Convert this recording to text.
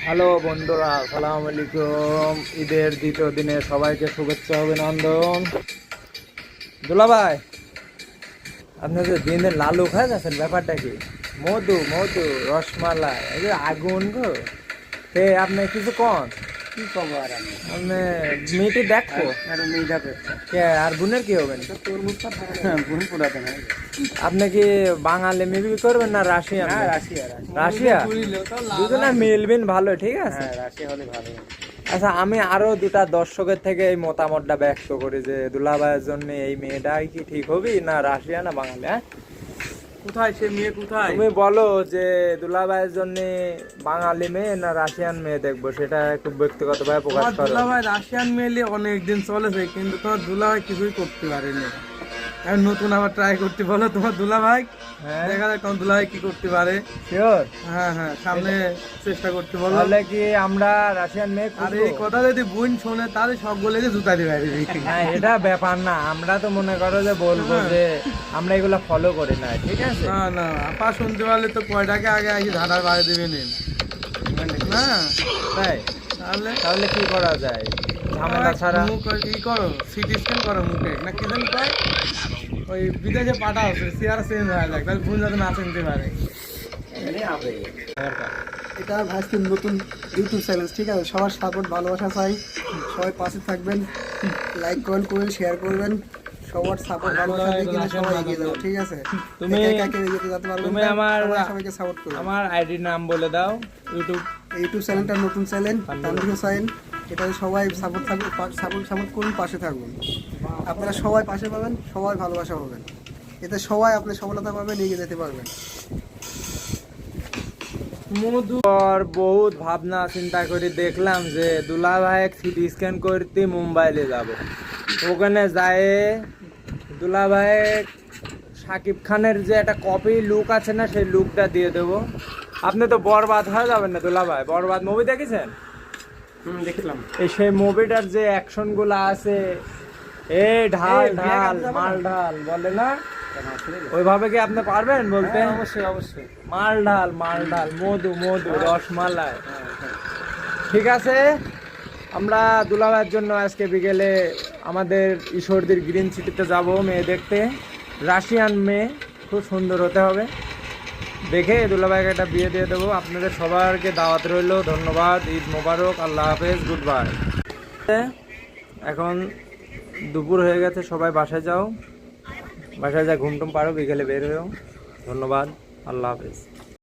Hello বন্ধুরা, আসসালামু আলাইকুম। ঈদের দ্বিতীয় দিনে সবাইকে শুভেচ্ছা অভিনন্দন। দুলা ভাই, আপনি যে দিন দিন লালু খায় যাচ্ছেন, ব্যাপারটা কি? মধু মধু রসমালাই, এই যে আগুন গো। তে আপনি কিছু কন, কি খবর? আর আমি আপনি মেয়েটি দেখো মেয়ে যাবে কে আর বোনের কি হবেন? তোর মুখটা বোন পুরাতে না। আপনি কি বাঙালি মেবি করবেন না রাশিয়ান? হ্যাঁ, রাশিয়া রাশিয়া দুজনে মিলবেন ভালো, ঠিক আছে। হ্যাঁ, রাশিয়া হলে ভালো। আচ্ছা, আমি আরো দুটা দর্শকের থেকে এই মতামতটা ব্যক্ত করি যে দুলাভাইয়ের জন্য এই মেয়েটা কি ঠিক হবে না রাশিয়া না বাঙালি? হ্যাঁ, কোথায় সে মেয়ে? কোথায়? তুমি বলো যে দুলাভাইয়ের জন্য বাঙালি মেয়ে না রাশিয়ান মেয়ে দেখবো, সেটা একটু ব্যক্তিগত ভাবে প্রকাশ করো। দুলাভাই রাশিয়ান মেয়ে অনেক দিন চলেছে, কিন্তু তোমার দুলাভাই কিছুই করতে পারেনি। আমি নতুন আবার ট্রাই করতে বলো তোমার দুলাভাই, হ্যাঁ, দেখা যাক তোমার দুলাভাই কি করতে পারে। শিওর? হ্যাঁ হ্যাঁ, সামনে চেষ্টা করতে বলো। তাহলে কি আমরা রাশিয়ান মেয়ে আর খুঁজবো? এই কথা যদি বোন শোনে তাহলে সব বলে জুতা দিবে। না, এটা ব্যাপার না, আমরা তো মনে করো যে বলবো যে আমরা এগুলো ফলো করি না, ঠিক আছে। না না, আপা শুনতে পারলে তো কয়টাকে আগে আগে ধাঁধার বাড়ি দেবে নেন না। তাই তাহলে তাহলে কি করা যায় ঝামেলা ছাড়া? মুখ ই করো, সিটি স্ক্যান করো মুখে, না কি জানি কয়, ওই বিদেশে পাঠাও, চেয়ার চেঞ্জ হয়ে যায়, তাহলে বোন যাতে না চিনতে পারে। এটা ভাইস্তির নতুন ইউটিউব চ্যানেল, ঠিক আছে। সবার সাপোর্ট ভালোবাসা চাই, সবাই পাশে থাকবেন, লাইক কমেন্ট করবেন, শেয়ার করবেন। সবার সাপোর্ট ভালোবাসা দিয়ে কিন্তু সবাই এগিয়ে যাবো, ঠিক আছে। তুমি একা একা এগিয়ে যেতে পারবেন তুমি না, আমার সবাইকে সাপোর্ট করবেন। আমার আইডি নাম বলে দাও। ইউটিউব ইউটিউব চ্যানেলটা নতুন চ্যানেল, তানভীর হোসাইন। এটাতে সবাই সাপোর্ট থাকবে, সাপোর্ট করুন, পাশে থাকবেন। আপনারা সবাই পাশে পাবেন, সবাই ভালোবাসা পাবেন, এতে সবাই আপনি সফলতা পাবেন, এগিয়ে যেতে পারবেন। মধুর বহুত ভাবনা চিন্তা করে দেখলাম যে দুলাভাই সিটি স্ক্যান করতে মুম্বাইলে যাব। ওখানে যায় দুলাভাই শাকিব খানের যে একটা কপি লুক আছে না, সেই লুকটা দিয়ে দেবো। আপনি তো বরবাদ হয়ে যাবেন না দুলাভাই? বরবাদ মুভি দেখেছেন? দেখলাম। এই সেই মুভিটার যে অ্যাকশন গুলা আছে, এই ঢাল ঢাল মাল ঢাল বলে না, ওইভাবে কি আপনি পারবেন বলতে? অবশ্যই অবশ্যই। মাল ঢাল মধু মধু রসমালাই। ঠিক আছে, আমরা দুলাভাইয়ের জন্য আজকে বিকেলে আমাদের ঈশ্বরদীর গ্রিন সিটিতে যাব মেয়ে দেখতে। রাশিয়ান মেয়ে, খুব সুন্দর হতে হবে, দেখে দুলাভাইকে একটা বিয়ে দিয়ে দেবো। আপনাদের সবারকে দাওয়াত রইল, ধন্যবাদ, ঈদ মোবারক, আল্লাহ হাফেজ, গুড বাই। এখন দুপুর হয়ে গেছে, সবাই বাসায় যাও, বাসায় যা ঘুমটুম পারো, বিকেলে বের হয়েও। ধন্যবাদ, আল্লাহ হাফেজ।